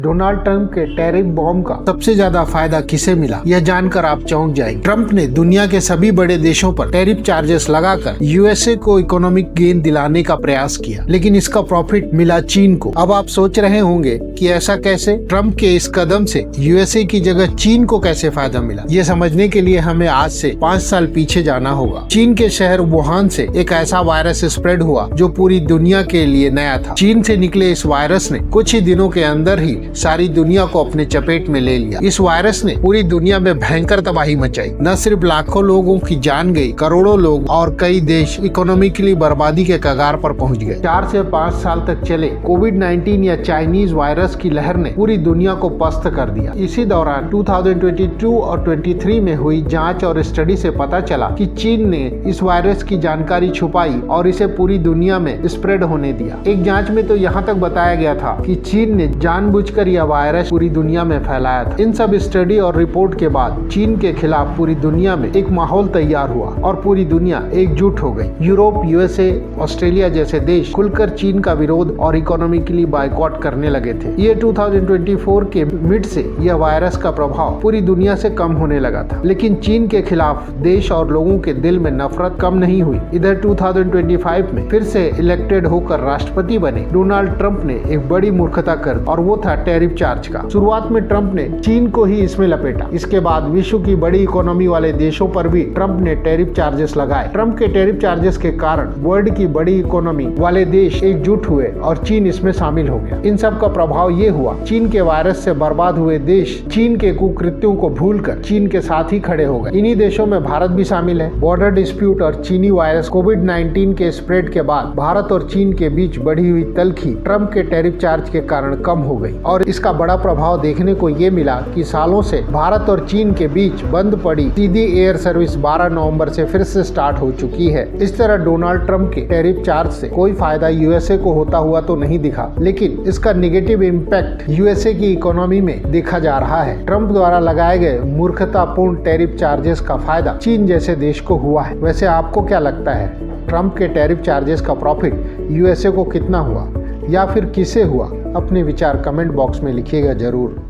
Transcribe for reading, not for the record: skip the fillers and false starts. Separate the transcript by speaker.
Speaker 1: Donald Trump के tariff bomb का सबसे ज्यादा फायदा किसे मिला, यह जानकर आप चौंक जाएंगे। ट्रंप ने दुनिया के सभी बड़े देशों पर टैरिफ चार्जेस लगाकर यूएसए को इकोनॉमिक गेन दिलाने का प्रयास किया, लेकिन इसका प्रॉफिट मिला चीन को। अब आप सोच रहे होंगे कि ऐसा कैसे? ट्रंप के इस कदम से यूएसए की जगह चीन को कैसे फायदा मिला, ये समझने के लिए हमें आज से 5 साल पीछे जाना होगा। चीन के शहर वुहान से एक ऐसा वायरस स्प्रेड हुआ जो पूरी दुनिया के लिए नया था। चीन से निकले इस वायरस ने कुछ ही दिनों के अंदर ही सारी दुनिया को अपने चपेट में ले लिया। इस वायरस ने पूरी दुनिया में भयंकर तबाही मचाई। न सिर्फ लाखों लोगों की जान गई, करोड़ों लोग और कई देश इकोनॉमिकली बर्बादी के कगार पर पहुंच गए। 4 से 5 साल तक चले कोविड-19 या चाइनीज वायरस की लहर ने पूरी दुनिया को पस्त कर दिया। इसी दौरान 2022 और 23 में हुई जांच और स्टडी से पता चला कि चीन ने इस वायरस की जानकारी छुपाई और इसे पूरी दुनिया में स्प्रेड होने दिया। एक जांच में तो यहाँ तक बताया गया था कि चीन ने जानबूझकर यह वायरस पूरी दुनिया में फैलाया था। इन सब स्टडी और रिपोर्ट के बाद चीन के खिलाफ पूरी दुनिया में एक माहौल तैयार हुआ और पूरी दुनिया एकजुट हो गई। यूरोप, यूएसए, ऑस्ट्रेलिया जैसे देश खुलकर चीन का विरोध और इकोनॉमिकली बायकॉट करने लगे थे। ये 2024 के मिड से यह वायरस का प्रभाव पूरी दुनिया से कम होने लगा था, लेकिन चीन के खिलाफ देश और लोगों के दिल में नफरत कम नहीं हुई। इधर 2025 में फिर से इलेक्टेड होकर राष्ट्रपति बने डोनाल्ड ट्रंप ने एक बड़ी मूर्खता कर दी और वो था टैरिफ चार्ज का। शुरुआत में ट्रंप ने चीन को ही इसमें लपेटा। इसके बाद विश्व की बड़ी इकोनॉमी वाले देशों पर भी ट्रंप ने टैरिफ चार्जेस लगाए। ट्रंप के टैरिफ चार्जेस के कारण वर्ल्ड की बड़ी इकोनॉमी वाले देश एकजुट हुए और चीन इसमें शामिल हो गया। इन सब का प्रभाव ये हुआ, चीन के वायरस से बर्बाद हुए देश चीन के कुकृत्यों को भूलकर चीन के साथ ही खड़े हो गए। इन्हीं देशों में भारत भी शामिल है। बॉर्डर डिस्प्यूट और चीनी वायरस कोविड-19 के स्प्रेड के बाद भारत और चीन के बीच बढ़ी हुई तल्खी ट्रंप के टैरिफ चार्ज के कारण कम हो गई और इसका बड़ा प्रभाव देखने को ये मिला कि सालों से भारत और चीन के बीच बंद पड़ी सीधी एयर सर्विस 12 नवंबर से फिर से स्टार्ट हो चुकी है। इस तरह डोनाल्ड ट्रंप के टैरिफ चार्ज से कोई फायदा यूएसए को होता हुआ तो नहीं दिखा, लेकिन इसका नेगेटिव इम्पैक्ट यूएसए की इकोनॉमी में देखा जा रहा है। ट्रंप द्वारा लगाए गए मूर्खतापूर्ण टैरिफ चार्जेस का फायदा चीन जैसे देश को हुआ है। वैसे आपको क्या लगता है, ट्रंप के टैरिफ चार्जेस का प्रॉफिट यूएसए को कितना हुआ या फिर किसे हुआ? अपने विचार कमेंट बॉक्स में लिखिएगा जरूर।